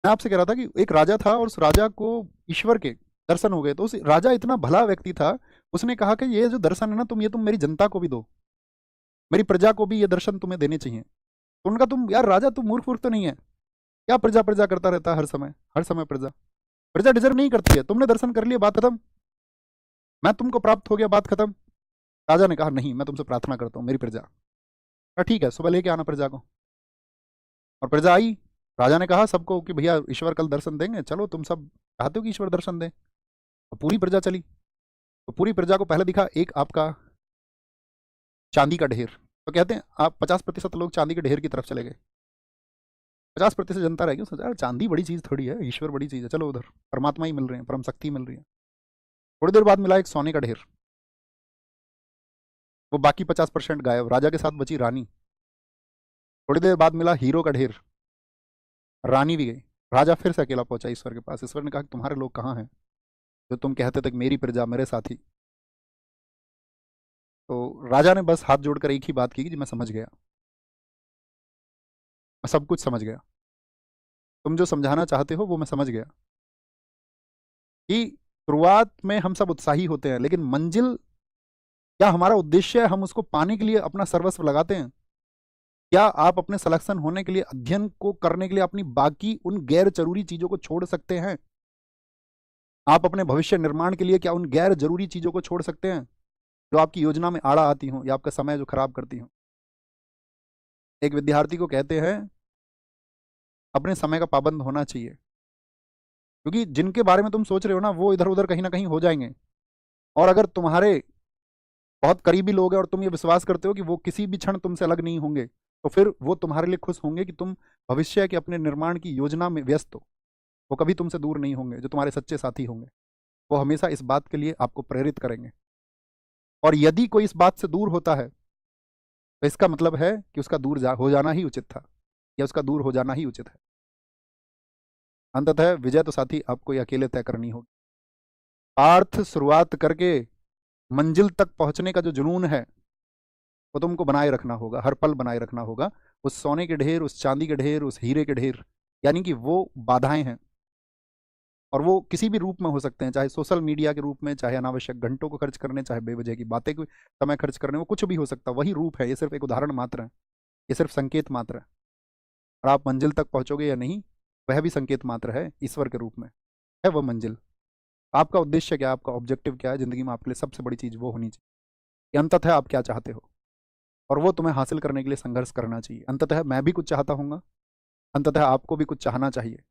मैं आपसे कह रहा था कि एक राजा था और उस राजा को ईश्वर के दर्शन हो गए, तो उस राजा इतना भला व्यक्ति था, उसने कहा कि ये जो दर्शन है ना, तुम मेरी जनता को भी दो, मेरी प्रजा को भी ये दर्शन तुम्हें देने चाहिए। तो उनका, तुम यार राजा, तुम मूर्ख वूर्ख तो नहीं है क्या, प्रजा प्रजा करता रहता है हर समय प्रजा, प्रजा डिजर्व नहीं करती है, तुमने दर्शन कर लिया, बात खत्म, मैं तुमको प्राप्त हो गया, बात खत्म। राजा ने कहा नहीं, मैं तुमसे प्रार्थना करता हूँ, मेरी प्रजा। कहा ठीक है, सुबह लेके आना प्रजा को। और प्रजा आई। राजा ने कहा सबको कि भैया ईश्वर कल दर्शन देंगे, चलो तुम सब चाहते हो कि ईश्वर दर्शन दे। तो पूरी प्रजा चली। तो पूरी प्रजा को पहले दिखा एक आपका चांदी का ढेर। तो कहते हैं आप 50% लोग चांदी के ढेर की तरफ चले गए, 50% जनता रह गई, सोचा यार चांदी बड़ी चीज थोड़ी है, ईश्वर बड़ी चीज है, चलो उधर परमात्मा ही मिल रहे हैं, परम शक्ति मिल रही है। थोड़ी देर बाद मिला एक सोने का ढेर। वो बाकी 50% गायब, राजा के साथ बची रानी। थोड़ी देर बाद मिला हीरो का ढेर, रानी भी गई। राजा फिर से अकेला पहुंचा ईश्वर के पास। ईश्वर ने कहा कि तुम्हारे लोग कहाँ हैं जो तुम कहते थे कि मेरी प्रजा, मेरे साथी। तो राजा ने बस हाथ जोड़कर एक ही बात की कि जी मैं समझ गया, मैं सब कुछ समझ गया, तुम जो समझाना चाहते हो वो मैं समझ गया, कि शुरुआत में हम सब उत्साही होते हैं, लेकिन मंजिल, क्या हमारा उद्देश्य है, हम उसको पाने के लिए अपना सर्वस्व लगाते हैं? क्या आप अपने सिलेक्शन होने के लिए, अध्ययन को करने के लिए अपनी बाकी उन गैर जरूरी चीजों को छोड़ सकते हैं? आप अपने भविष्य निर्माण के लिए क्या उन गैर जरूरी चीजों को छोड़ सकते हैं जो आपकी योजना में आड़ा आती हो या आपका समय जो खराब करती हो? एक विद्यार्थी को कहते हैं अपने समय का पाबंद होना चाहिए, क्योंकि जिनके बारे में तुम सोच रहे हो ना, वो इधर उधर कहीं ना कहीं हो जाएंगे। और अगर तुम्हारे बहुत करीबी लोग हैं और तुम ये विश्वास करते हो कि वो किसी भी क्षण तुमसे अलग नहीं होंगे, तो फिर वो तुम्हारे लिए खुश होंगे कि तुम भविष्य के अपने निर्माण की योजना में व्यस्त हो। वो कभी तुमसे दूर नहीं होंगे, जो तुम्हारे सच्चे साथी होंगे वो हमेशा इस बात के लिए आपको प्रेरित करेंगे। और यदि कोई इस बात से दूर होता है, तो इसका मतलब है कि उसका हो जाना ही उचित था, या उसका दूर हो जाना ही उचित है। अंततः विजय तो साथी आपको ये अकेले तय करनी होगी। पार्थ, शुरुआत करके मंजिल तक पहुंचने का जो जुनून है, वो तुमको बनाए रखना होगा, हर पल बनाए रखना होगा। उस सोने के ढेर, उस चांदी के ढेर, उस हीरे के ढेर, यानी कि वो बाधाएं हैं, और वो किसी भी रूप में हो सकते हैं, चाहे सोशल मीडिया के रूप में, चाहे अनावश्यक घंटों को खर्च करने, चाहे बेवजह की बातें को समय खर्च करने, वो कुछ भी हो सकता है, वही रूप है, ये सिर्फ एक उदाहरण मात्र है, ये सिर्फ संकेत मात्र है। और आप मंजिल तक पहुंचोगे या नहीं, वह भी संकेत मात्र है, ईश्वर के रूप में है वह मंजिल। आपका उद्देश्य क्या है, आपका ऑब्जेक्टिव क्या है जिंदगी में, आपके लिए सबसे बड़ी चीज वो होनी चाहिए कि अंततः आप क्या चाहते हो, और वो तुम्हें हासिल करने के लिए संघर्ष करना चाहिए। अंततः मैं भी कुछ चाहता हूँ, अंततः आपको भी कुछ चाहना चाहिए।